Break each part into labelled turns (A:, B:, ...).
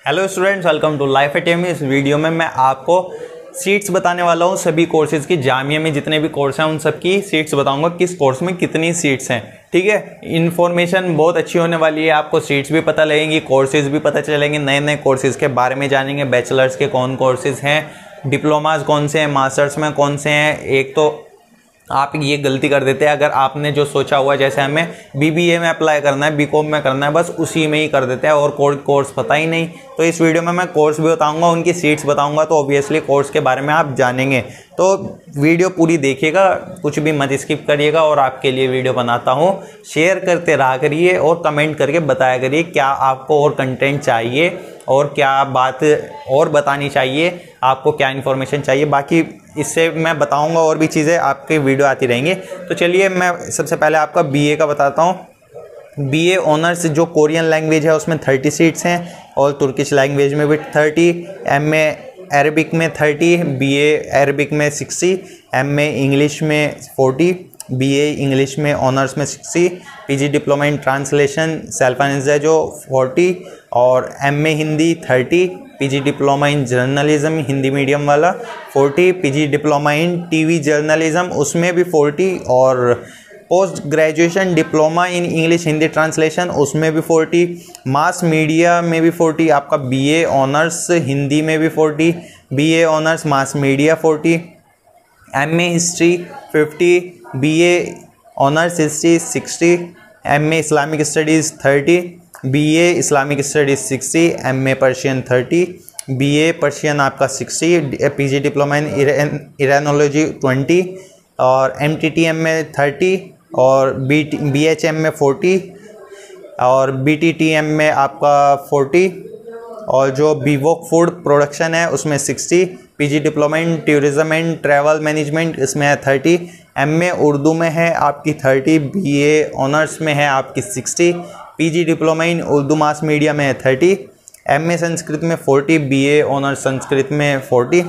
A: Hello students, welcome to life academy. इस video में मैं आपको सीट्स बताने वाला हूँ सभी कोर्सेज की। जामिया में जितने भी कोर्स हैं उन सब की सीट्स बताऊंगा, किस कोर्स में कितनी सीट्स हैं। ठीक है, इन्फॉर्मेशन बहुत अच्छी होने वाली है, आपको सीट्स भी पता लगेंगी, कोर्सेज भी पता चलेंगे, नए नए कोर्सेज के बारे में जानेंगे। बैचलर्स के कौन कोर्सेज हैं, डिप्लोमाज कौन से हैं, मास्टर्स में कौन से हैं। एक तो आप ये गलती कर देते हैं, अगर आपने जो सोचा हुआ जैसे हमें बीबीए में अप्लाई करना है, बीकॉम में करना है, बस उसी में ही कर देते हैं और कोर्स पता ही नहीं। तो इस वीडियो में मैं कोर्स भी बताऊंगा, उनकी सीट्स बताऊंगा, तो ऑब्वियसली कोर्स के बारे में आप जानेंगे। तो वीडियो पूरी देखिएगा, कुछ भी मत स्किप करिएगा। और आपके लिए वीडियो बनाता हूँ, शेयर करते रहा करिए और कमेंट करके बताया करिए क्या आपको और कंटेंट चाहिए और क्या बात और बतानी चाहिए, आपको क्या इन्फॉर्मेशन चाहिए। बाकी इससे मैं बताऊंगा और भी चीज़ें, आपके वीडियो आती रहेंगे। तो चलिए मैं सबसे पहले आपका बीए का बताता हूँ। बीए ऑनर्स जो कोरियन लैंग्वेज है उसमें 30 सीट्स हैं और तुर्किश लैंग्वेज में भी 30, एमए अरबिक में 30, बीए अरबिक में 60, एमए इंग्लिश में 40, बीए इंग्लिश में ऑनर्स में 60, PG diploma in translation self finance है जो 40 और MA Hindi 30, PG diploma in journalism Hindi medium वाला 40, PG diploma in TV journalism उसमें भी 40 और post graduation diploma in English Hindi translation उसमें भी 40, मास मीडिया में भी 40, आपका बीए ऑनर्स हिंदी में भी 40, BA honours mass media 40, MA history 50, BA honours history 60, MA Islamic studies 30, BA Islamic studies 60, MA Persian 30, BA Persian आपका 60, पीजी डिप्लोमा इन इरानोलॉजी 20 और एमटीटीएम में 30 और बीएचएम में 40 और बीटीटीएम में आपका 40 और जो बीवोक फूड प्रोडक्शन है उसमें 60, PG diploma in tourism and travel management इसमें है 30, एमए उर्दू में है आपकी 30, बीए ऑनर्स में है आपकी 60, PG diploma in Urdu mass media में है 30, एमए संस्कृत में 40, बीए ऑनर्स संस्कृत में 40।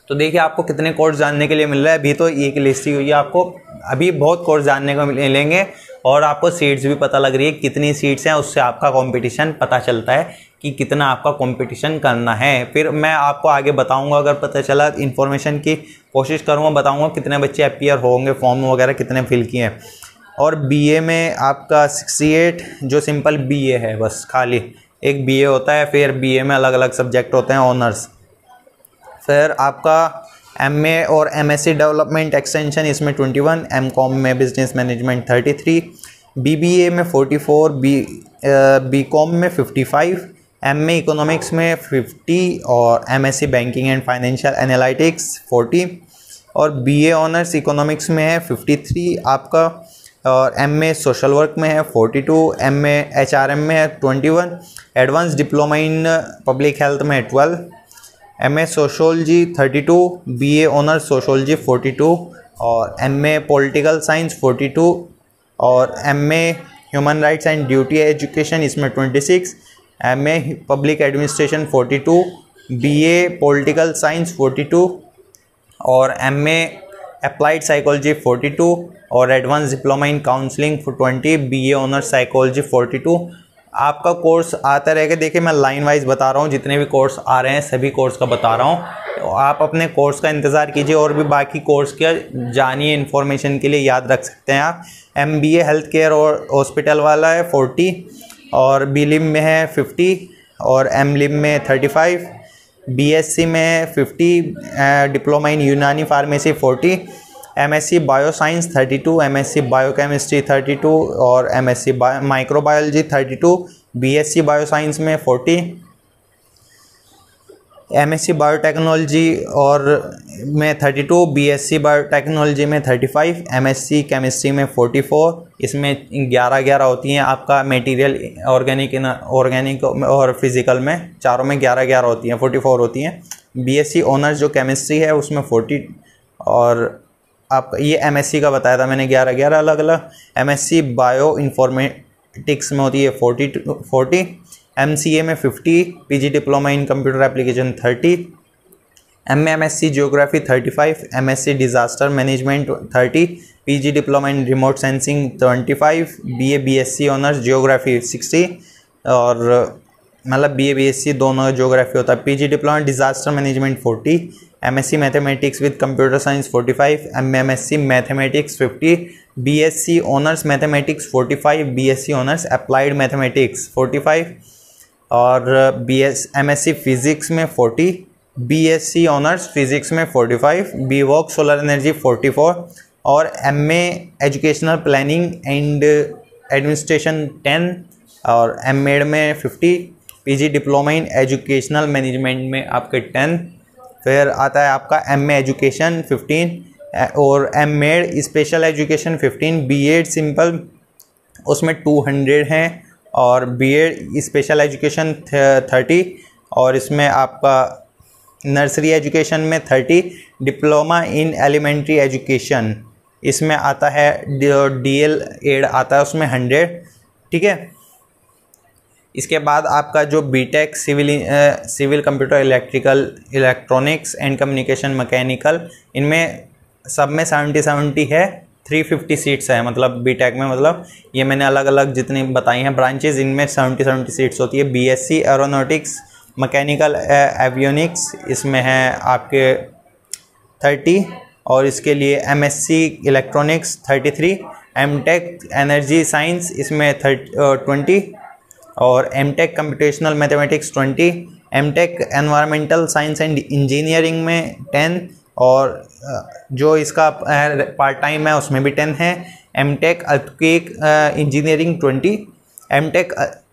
A: तो देखिए आपको कितने कोर्स जानने के लिए मिल रहा है। अभी तो एक लिस्ट ही हुई है, आपको अभी बहुत कोर्स जानने को मिलेंगे और आपको सीट्स भी पता लग रही है कितनी सीट्स हैं, उससे आपका कंपटीशन पता चलता है कि कितना आपका कंपटीशन करना है। फिर मैं आपको आगे बताऊंगा, अगर पता चला इन्फॉर्मेशन की कोशिश करूंगा, बताऊंगा कितने बच्चे अपीयर होंगे, फॉर्म वगैरह कितने फिल किए हैं। और बीए में आपका 68 जो सिंपल बीए है, बस खाली एक बीए होता है, फिर बीए में अलग अलग सब्जेक्ट होते हैं ऑनर्स। फिर आपका एमए और एमएससी डेवलपमेंट एक्सटेंशन इसमें 21, एमकॉम में बिजनेस मैनेजमेंट 33, बीबीए में 44, बीकॉम में 55, एमए इकोनॉमिक्स में 50 और MSc banking and financial analytics 40 और बीए ऑनर्स इकोनॉमिक्स में है 53 आपका और एमए सोशल वर्क में है 42, एमए एचआरएम में है 21, advance diploma in public health में 12, MA sociology 32, BA honours sociology 42 और एमए पॉलिटिकल साइंस 42 और MA human rights and duty education इसमें 26, MA public administration 42, BA political science 42 और एमए अप्लाइड साइकोलॉजी 42 और advance diploma in counselling 20, BA honours psychology 42। आपका course आता रहेगा। देखिए मैं लाइन वाइज बता रहा हूँ, जितने भी कोर्स आ रहे हैं सभी कोर्स का बता रहा हूँ। तो आप अपने कोर्स का इंतज़ार कीजिए और भी बाकी कोर्स का जानिए, इन्फॉर्मेशन के लिए याद रख सकते हैं आप। एमबीए हेल्थ केयर और हॉस्पिटल वाला है 40 और बीलिम में है 50 और एमलिम में 35, बीएससी में 50, डिप्लोमा इन यूनानी pharmacy 40, MSc bioscience 32, MSc biochemistry 32 और एमएससी माइक्रोबायोलॉजी 32, बीएससी बायोसाइंस में 40, एमएससी बायोटेक्नोलॉजी और में 32, बीएससी बायोटेक्नोलॉजी में 35, एमएससी केमिस्ट्री में 44, इसमें 11 होती हैं आपका मटेरियल ऑर्गेनिक और फिजिकल में, चारों में 11 होती हैं, 44 होती हैं। बीएससी ऑनर्स जो केमिस्ट्री है उसमें 40 और आप ये एमएससी का बताया था मैंने 11 अलग अलग। एमएससी बायो इन्फॉर्मेटिक्स में होती है 40, एमसीए में 50, PG diploma in computer application 30, MSc geography 35, MSc disaster management 30, PG diploma in remote sensing 25, BSc honours geography 60 और मतलब BA BSc दोनों ज्योग्राफी होता है। PG diploma disaster management 40, MSc mathematics with computer science 45, MSc mathematics 50, BSc honours mathematics 45, BSc honours applied mathematics 45 और MSc physics में 40, BSc honours physics में 45, BVOC solar energy 44 और MA educational planning and administration 10 और MEd में 50, PG diploma in educational management में आपके 10, फिर आता है आपका MA एजुकेशन 15 और MEd special education 15, BEd simple उसमें 200 हैं और BEd स्पेशल एजुकेशन 30 और इसमें आपका नर्सरी एजुकेशन में 30, डिप्लोमा इन एलिमेंट्री एजुकेशन इसमें आता है DL-ED आता है उसमें 100, ठीक है। इसके बाद आपका जो B Tech civil computer electrical electronics and communication mechanical इनमें सब में 70 है, 350 सीट्स है मतलब बीटेक में, मतलब ये मैंने अलग अलग जितनी बताई हैं ब्रांचेज इनमें 70 सीट्स होती है। BSc एरोनॉटिक्स मैकेनिकल एवियोनिक्स इसमें है आपके 30 और इसके लिए MSc electronics 33, MTech energy science इसमें 20 और MTech computational mathematics 20, MTech environmental science and engineering में 10 और जो इसका पार्ट टाइम है उसमें भी 10 है। MTech earthquake engineering 20, MTech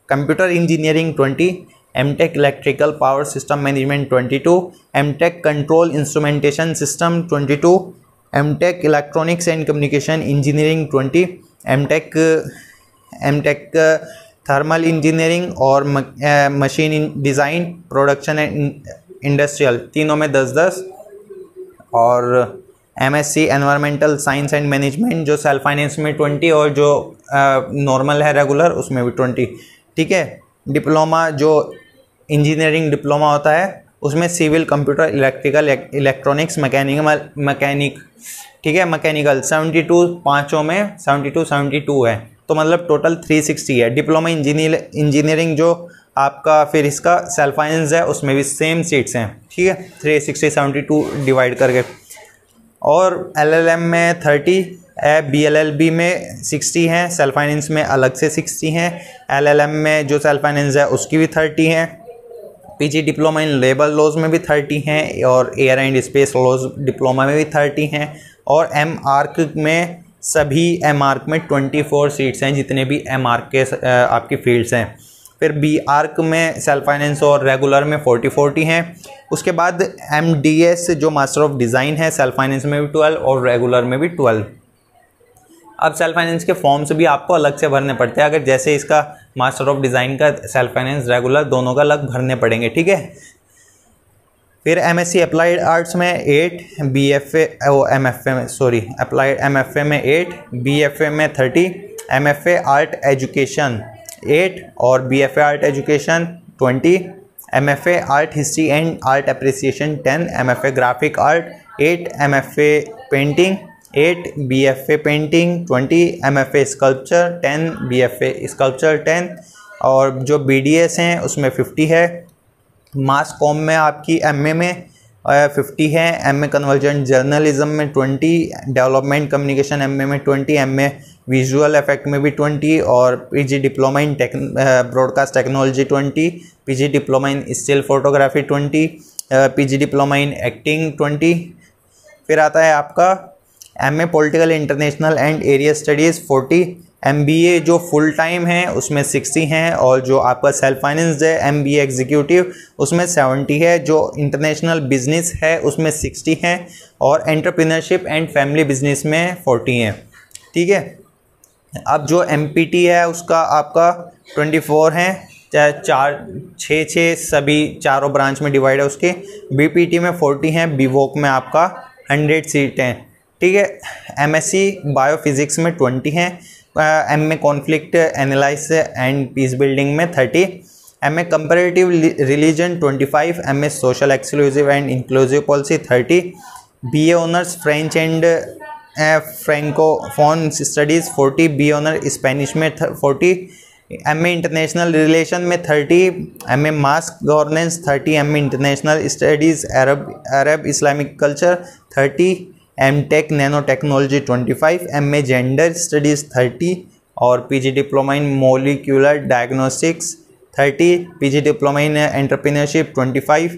A: computer engineering 20, MTech electrical power system management 22, MTech control instrumentation system 22, MTech electronics and communication engineering 20, MTech thermal engineering और machine design production and industrial तीनों में 10-10 और MSc environmental science and management जो self finance में 20 और जो normal है regular उसमें भी 20, ठीक है। डिप्लोमा जो इंजीनियरिंग डिप्लोमा होता है उसमें civil computer electrical electronics mechanic ठीक है, मैकेनिकल 72 पाँचों में 72 है तो मतलब टोटल 360 है। डिप्लोमा इंजीनियरिंग जो आपका फिर इसका सेल्फ फाइनेंस है उसमें भी सेम सीट्स हैं, ठीक है, 360 72 डिवाइड करके। और LLM में 30 है, BLLB में 60 हैं, सेल्फ फाइनेंस में अलग से 60 हैं, LLM में जो सेल्फ फाइनेंस है उसकी भी 30 हैं, PG diploma in labour laws में भी 30 हैं और air and space laws diploma में भी 30 हैं और MArch में सभी MArch में 24 सीट्स हैं जितने भी MArch के आपकी फील्ड्स हैं। फिर BArch में सेल्फ फाइनेंस और रेगुलर में 40 हैं। उसके बाद MDS जो मास्टर ऑफ डिज़ाइन है सेल्फ फाइनेंस में भी 12 और रेगुलर में भी 12। अब सेल्फ फाइनेंस के फॉर्म्स भी आपको अलग से भरने पड़ते हैं, अगर जैसे इसका मास्टर ऑफ डिज़ाइन का सेल्फ फाइनेंस रेगुलर दोनों का अलग भरने पड़ेंगे, ठीक है। फिर MSc अप्लाइड आर्ट्स में 8, BFA MFA में अप्लाइड MFA में 8, BFA में 30, MFA आर्ट एजुकेशन 8 और BFA art education 20, MFA art history and art appreciation 10, MFA graphic art 8, MFA painting 8, BFA painting 20, MFA sculpture 10, BFA sculpture 10 और जो BDS हैं उसमें 50 है। मास कॉम में आपकी MA में 50 है, MA कन्वर्जेंट जर्नलिज्म में 20, डेवलपमेंट कम्युनिकेशन MA में 20, MA विजुअल इफेक्ट में भी 20 और PG diploma in broadcast technology 20, PG diploma in still photography 20, PG diploma in acting 20। फिर आता है आपका MA political international and area studies 40, MBA जो फुल टाइम है उसमें 60 हैं और जो आपका सेल्फ फाइनेंस है MBA एग्जीक्यूटिव उसमें 70 है, जो इंटरनेशनल बिजनेस है उसमें 60 हैं और एंटरप्रेन्योरशिप एंड फैमिली बिजनेस में 40 हैं, ठीक है। अब जो MPT है उसका आपका 24 हैं, चाहे 6 सभी चारों ब्रांच में डिवाइड है उसके। BPT में 40 हैं, BVOC में आपका 100 सीट हैं, ठीक है। MSc बायोफिजिक्स में 20 हैं, MA conflict analysis and peace building में 30, MA comparative religion 25, MA social exclusive and inclusive policy 30, BA honours French and francophone studies 40, BA honour Spanish में 40, MA इंटरनेशनल रिलेशन में 30, MA mass governance 30, MA international studies Arab Islamic culture 30, MTech nano technology 25, MA gender studies 30 और PG diploma in molecular diagnostics 30, PG diploma in entrepreneurship 25।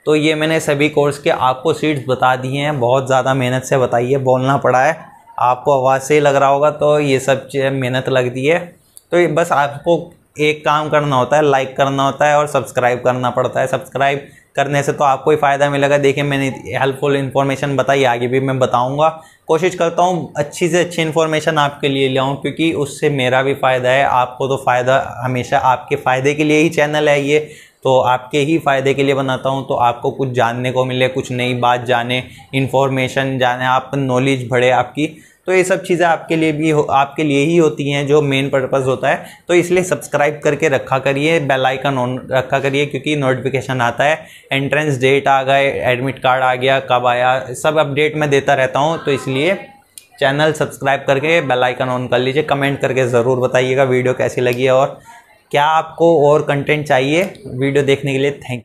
A: तो ये मैंने सभी course के आपको seats बता दिए हैं। बहुत ज़्यादा मेहनत से बताइए, बोलना पड़ा है, आपको आवाज़ से ही लग रहा होगा, तो ये सब मेहनत लगती है। तो बस आपको एक काम करना होता है, लाइक करना होता है और सब्सक्राइब करना पड़ता है। सब्सक्राइब करने से तो आपको ही फ़ायदा मिलेगा। देखिए मैंने हेल्पफुल इन्फॉर्मेशन बताई, आगे भी मैं बताऊंगा। कोशिश करता हूँ अच्छी से अच्छी इन्फॉर्मेशन आपके लिए ले आऊँ, क्योंकि उससे मेरा भी फ़ायदा है, आपको तो फ़ायदा हमेशा आपके फ़ायदे के लिए ही चैनल है ये, तो आपके ही फ़ायदे के लिए बनाता हूँ। तो आपको कुछ जानने को मिले, कुछ नई बात जाने, इन्फॉर्मेशन जाने, आप नॉलेज बढ़े आपकी। तो ये सब चीज़ें आपके लिए भी आपके लिए ही होती हैं, जो मेन पर्पस होता है। तो इसलिए सब्सक्राइब करके रखा करिए, बेल आइकन ऑन रखा करिए, क्योंकि नोटिफिकेशन आता है, एंट्रेंस डेट आ गए, एडमिट कार्ड आ गया, कब आया, सब अपडेट मैं देता रहता हूँ। तो इसलिए चैनल सब्सक्राइब करके बेल आइकन ऑन कर लीजिए। कमेंट करके ज़रूर बताइएगा वीडियो कैसी लगी है और क्या आपको और कंटेंट चाहिए वीडियो देखने के लिए। थैंक